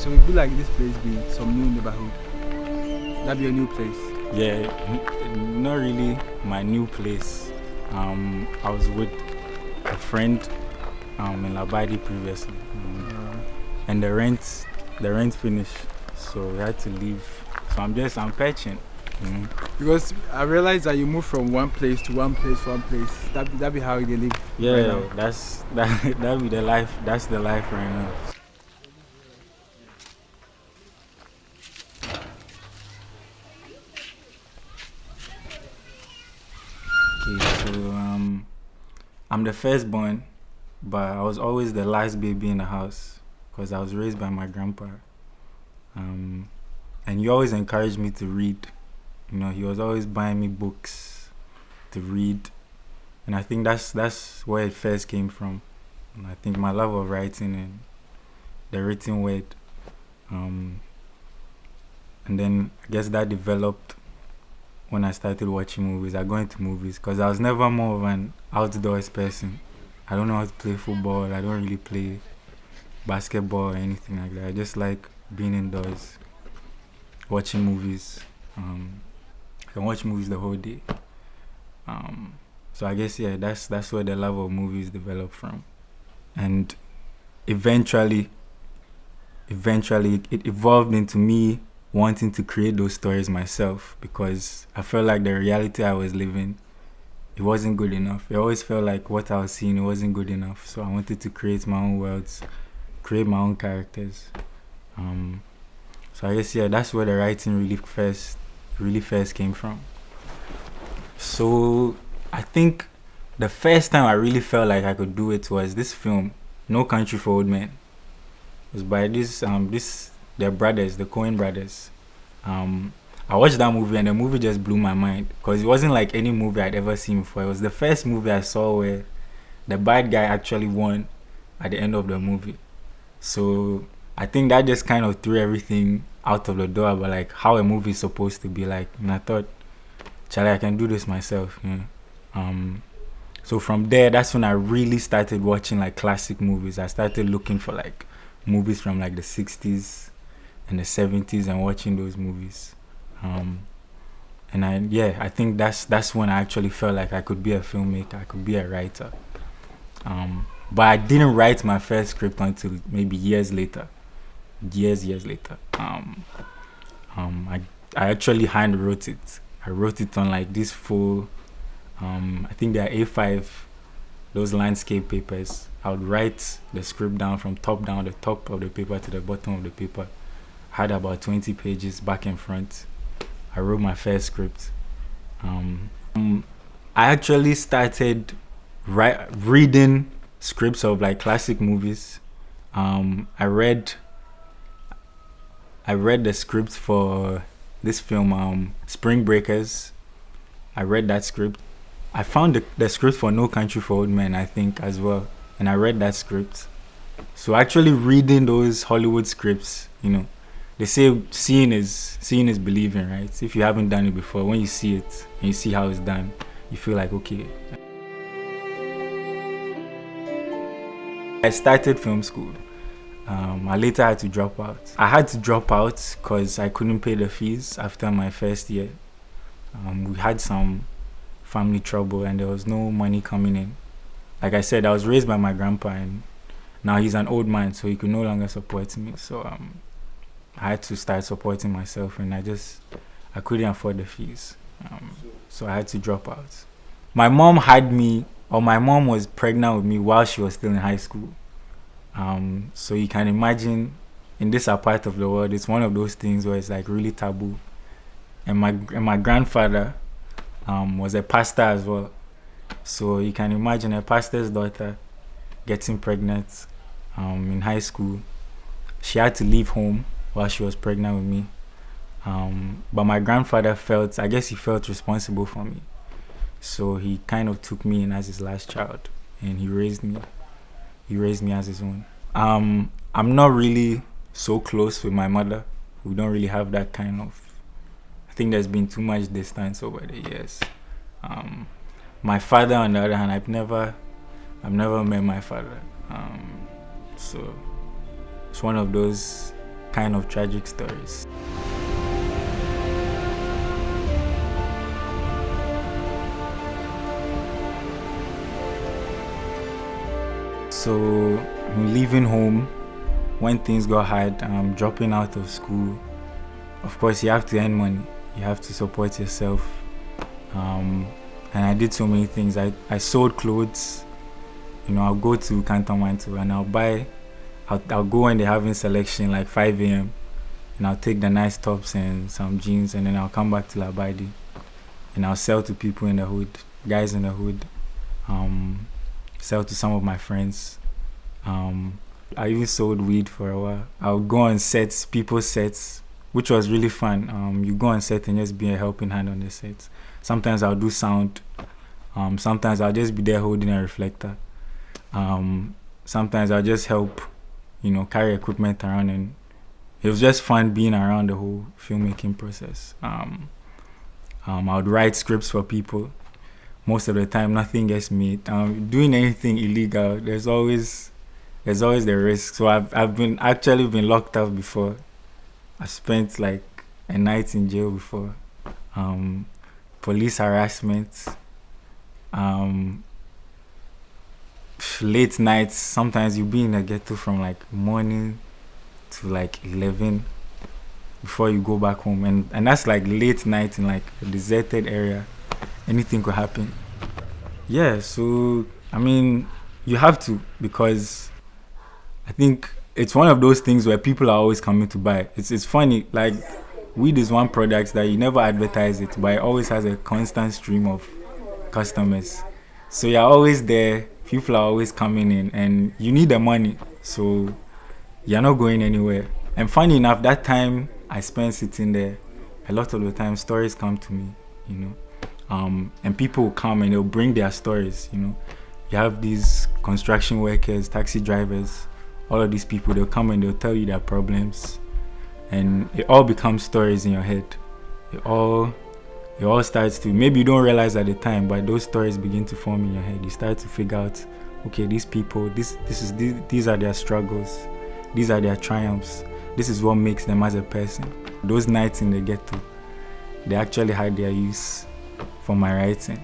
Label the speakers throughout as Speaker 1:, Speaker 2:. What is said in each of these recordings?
Speaker 1: So it be like this place be some new neighborhood. That be a new place.
Speaker 2: Yeah, not really my new place. I was with a friend in Labadi previously, and the rent finished, so we had to leave. So I'm patching.
Speaker 1: Because I realized that you move from one place to one place, one place. That be how they live
Speaker 2: Yeah,
Speaker 1: right now.
Speaker 2: that be the life. That's the life right now. Okay, so I'm the firstborn, but I was always the last baby in the house because I was raised by my grandpa. And he always encouraged me to read. He was always buying me books to read, and I think that's where it first came from. And I think my love of writing and the written word, and then I guess that developed when I started watching movies. I go into movies because I was never more of an outdoors person. I don't know how to play football. I don't really play basketball or anything like that. I just like being indoors, watching movies. I can watch movies the whole day. So I guess that's where the love of movies developed from, and eventually it evolved into me wanting to create those stories myself because I felt like the reality I was living, it wasn't good enough. It always felt like what I was seeing, it wasn't good enough. So I wanted to create my own worlds, create my own characters. So I guess that's where the writing really first came from. So I think the first time I really felt like I could do it was this film, No Country for Old Men. It was by their brothers, the Coen brothers. I watched that movie and the movie just blew my mind because it wasn't like any movie I'd ever seen before. It was the first movie I saw where the bad guy actually won at the end of the movie. So I think that just kind of threw everything out of the door about like how a movie is supposed to be like. And I thought, Charlie, I can do this myself. So from there, that's when I really started watching like classic movies. I started looking for like movies from like the 60s and the 70s and watching those movies. And I think that's when I actually felt like I could be a filmmaker, I could be a writer. But I didn't write my first script until maybe years later. Years later. I actually hand wrote it. I wrote it on like this full, I think they are A5, those landscape papers. I would write the script down from top down, the top of the paper to the bottom of the paper. I had about 20 pages back and front. I wrote my first script. I actually started reading scripts of like classic movies. I read the script for this film, Spring Breakers. I read that script. I found the script for No Country for Old Men, I think, as well. And I read that script. So actually reading those Hollywood scripts, they say seeing is believing, right? If you haven't done it before, when you see it and you see how it's done, you feel like, okay. I started film school. I later had to drop out. I had to drop out because I couldn't pay the fees after my first year. We had some family trouble and there was no money coming in. Like I said, I was raised by my grandpa and now he's an old man, so he could no longer support me. So I had to start supporting myself and I couldn't afford the fees. So I had to drop out. My mom was pregnant with me while she was still in high school. So you can imagine in this part of the world, it's one of those things where it's like really taboo. And my grandfather was a pastor as well. So you can imagine a pastor's daughter getting pregnant in high school. She had to leave home while she was pregnant with me. But my grandfather felt responsible for me. So he kind of took me in as his last child and he raised me. He raised me as his own. I'm not really so close with my mother. We don't really have that kind of... I think there's been too much distance over the years. My father, on the other hand, I've never met my father. So it's one of those kind of tragic stories. So leaving home when things got hard, dropping out of school. Of course, you have to earn money. You have to support yourself. And I did so many things. I sold clothes. I'll go to Cantonmanto and I'll go when they're having selection like 5 a.m. and I'll take the nice tops and some jeans, and then I'll come back to Labadi and I'll sell to people in the hood, guys in the hood. Sell to some of my friends. I even sold weed for a while. I'll go on sets, people's sets, which was really fun. You go on set and just be a helping hand on the sets. Sometimes I'll do sound. Sometimes I'll just be there holding a reflector. Sometimes I'll just help, carry equipment around, and it was just fun being around the whole filmmaking process. I would write scripts for people. Most of the time, nothing gets made. Doing anything illegal, there's always the risk. So I've been locked up before. I spent like a night in jail before. Police harassment. Late nights. Sometimes you be in a ghetto from like morning to like 11 before you go back home, and that's like late night in like a deserted area. Anything could happen. Yeah, so I mean, you have to, because I think it's one of those things where people are always coming to buy. It's funny, like weed is one product that you never advertise it, but it always has a constant stream of customers. So you're always there, people are always coming in, and you need the money, so you're not going anywhere. And funny enough, that time I spent sitting there, a lot of the time stories come to me, and people will come and they'll bring their stories. You have these construction workers, taxi drivers, all of these people, they'll come and they'll tell you their problems, and it all becomes stories in your head. It all starts to, maybe you don't realize at the time, but those stories begin to form in your head. You start to figure out, okay, these people, these are their struggles, these are their triumphs, this is what makes them as a person. Those nights in the ghetto, they actually had their use for my writing.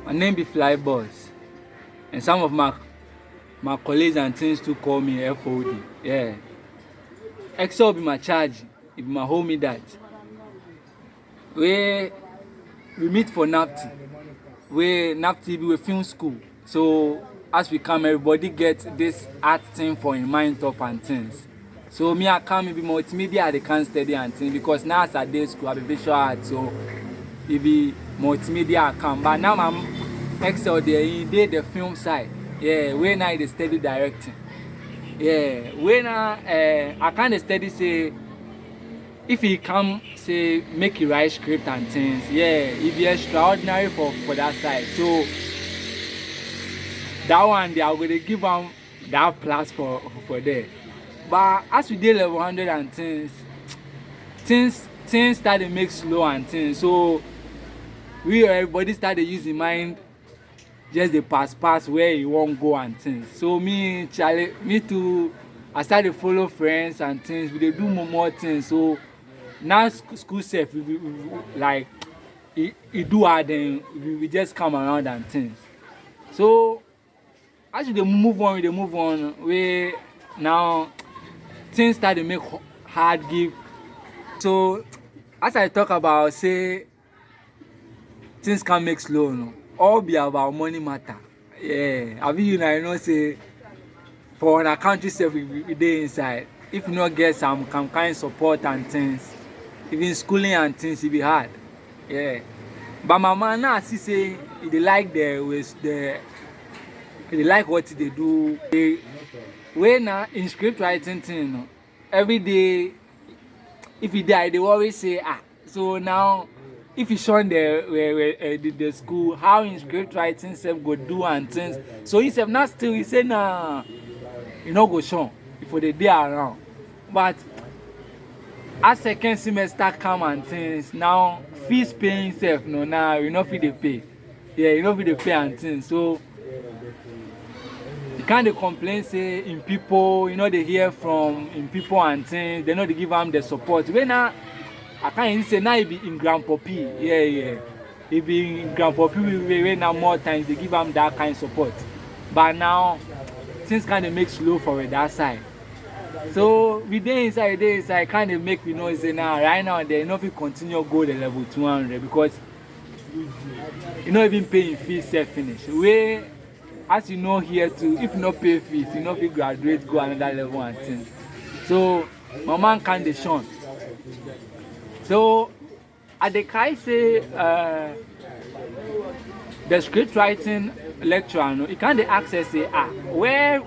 Speaker 3: My name be Fly Boss, and some of my colleagues and things to call me FOD. Yeah. Excel be my charge, it be my homie that. We meet for NAFTI. NAFTI be with film school. So as we come, everybody get this art thing for in mind top and things. So me I come be multimedia, they can study and things, because now as a day school I be visual art, so it be multimedia I come. But now I'm Excel there, he did the film side. Yeah, when I the study directing. Yeah, when I can't study say if he come say make you write script and things, yeah, it be extraordinary for that side. So that one they are going to give them that plus for there. But as we did level 100 and things started make slow and things. So everybody started using mind just the pass where you won't go and things. So me too, I started follow friends and things. We dey do more things. So now school self we like it do hard, then we just come around and things. So as we move on, we now things start to make hard give. So as I talk about say things can make slow, no? All be about money matter. Yeah, I mean, say for an country self we dey inside. If you not get some kind of support and things, even schooling and things, it be hard. Yeah. But my man now see say they like they like what they do. When now in script writing thing, every day if you die they always say so now if you shun the school, how in script writing self go do and things. So he said not still, he said nah, you know go shun before the day around. But as second semester come and things now fees paying sef no now you no fit dey pay, yeah, you no fit dey pay and things, so you can't dey complain say in people, you know, they hear from in people and things, they know they give am the support wey na I can't even say now e be in grandpapi, yeah, e be in grandpapi wey now more times they give am that kind support, but now things kind of make slow for that side. So we dey inside kind of make we know say now right now they no fit continue go the level 200 because you no even pay im fees sef finish wey as you know here too, if you no pay fees you no fit graduate go another level and things, so my man kind dey shun. So I dey try say the script writing lecturer no, he kind dey ask us say where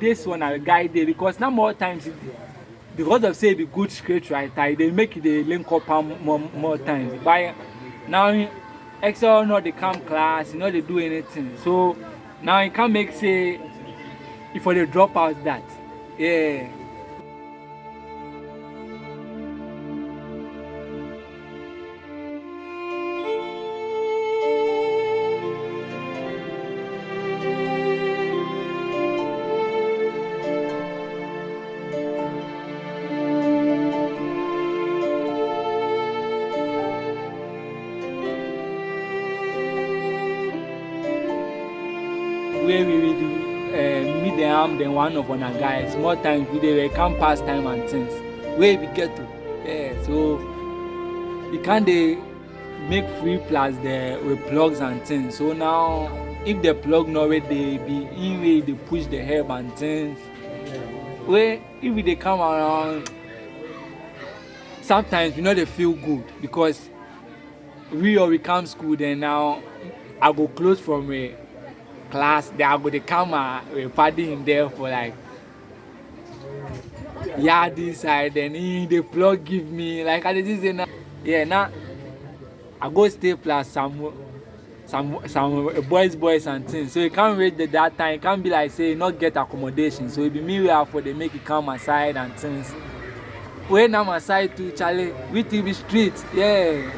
Speaker 3: this one na guy dey, because now more times because of say he be good script writer they make it dey link up am more times, but now Excel no dey come class, you know they do anything, so now you can't make say if for the drop out that, yeah. Where we will do meet them then one of our guys more times we dey come pass time and things where we get to, yeah, so you can't dey make free plus the with plugs and things, so now if the plug no wey dey be in way they push the help and things where if we dey come around sometimes we know they feel good because we come school then now I go close from a class, they are going to come and party in there for like yeah this side, then the plug give me like I just say now, yeah, now I go stay plus some boys and things, so you can't wait that time, it can't be like say not get accommodation, so it be me where for they make it come aside and things. When I'm aside to Charlie, we TV street, yeah,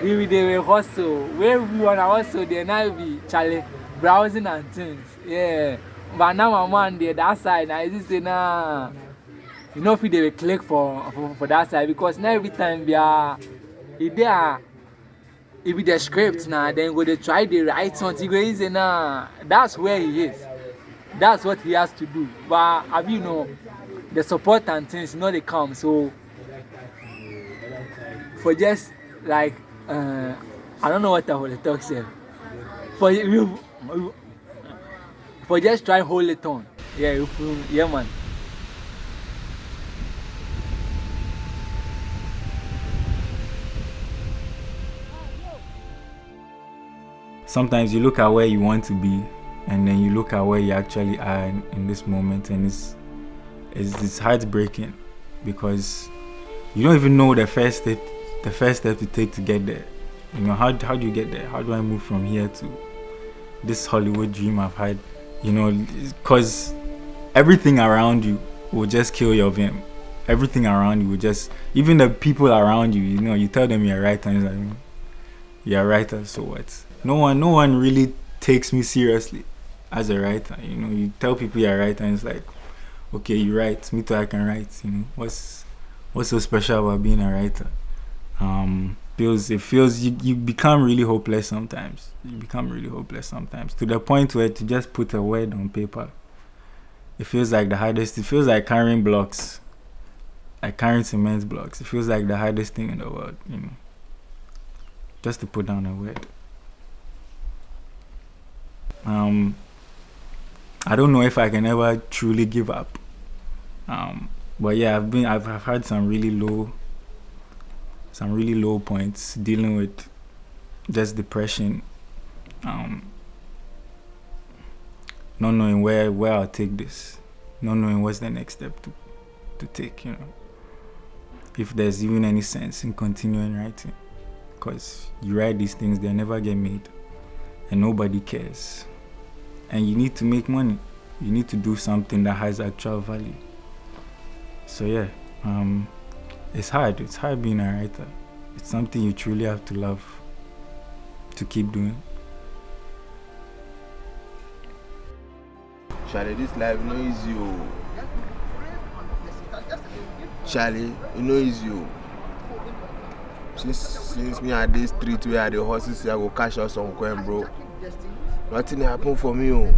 Speaker 3: we dey hustle, where we wanna hustle, then I be Charlie browsing and things, yeah. But now my man there that side, I just say nah, you know if they will click for that side because now every time we are if they are if the script now then go they try to write something go easy nah, that's where he is, that's what he has to do, but have you know the support and things you know they come, so for just like I don't know what I want to talk say for you for just try hold it on, yeah, yeah man.
Speaker 2: Sometimes you look at where you want to be and then you look at where you actually are in this moment, and it's heartbreaking because you don't even know the first step to take to get there. You know, how do you get there? How do I move from here to this Hollywood dream I've had? You know, because everything around you will just kill your vim. Everything around you will just, even the people around you, you know, you tell them you're a writer, and it's like, you're a writer, so what? No one really takes me seriously as a writer. You know, you tell people you're a writer, and it's like, okay, you write, me too, I can write. You know, what's so special about being a writer? It feels you become really hopeless sometimes. You become really hopeless sometimes to the point where to just put a word on paper, it feels like the hardest. It feels like carrying blocks, like carrying cement blocks. It feels like the hardest thing in the world, you know, just to put down a word. I don't know if I can ever truly give up. But yeah, I've had some really low points dealing with just depression, not knowing where I'll take this, not knowing what's the next step to take, you know, if there's even any sense in continuing writing, because you write these things, they never get made and nobody cares, and you need to make money, you need to do something that has actual value. So yeah, It's hard. It's hard being a writer. It's something you truly have to love to keep doing.
Speaker 4: Charlie, this life no easy. Charlie, you know easy. Since me at this street where the horses I go cash out some coin, bro. Nothing happen for me.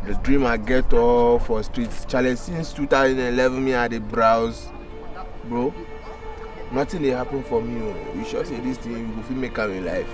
Speaker 4: The dream I get all for streets. Charlie, since 2011 me at the browse, bro. Nothing they happen for me. You sure say this thing you go fit make am in life.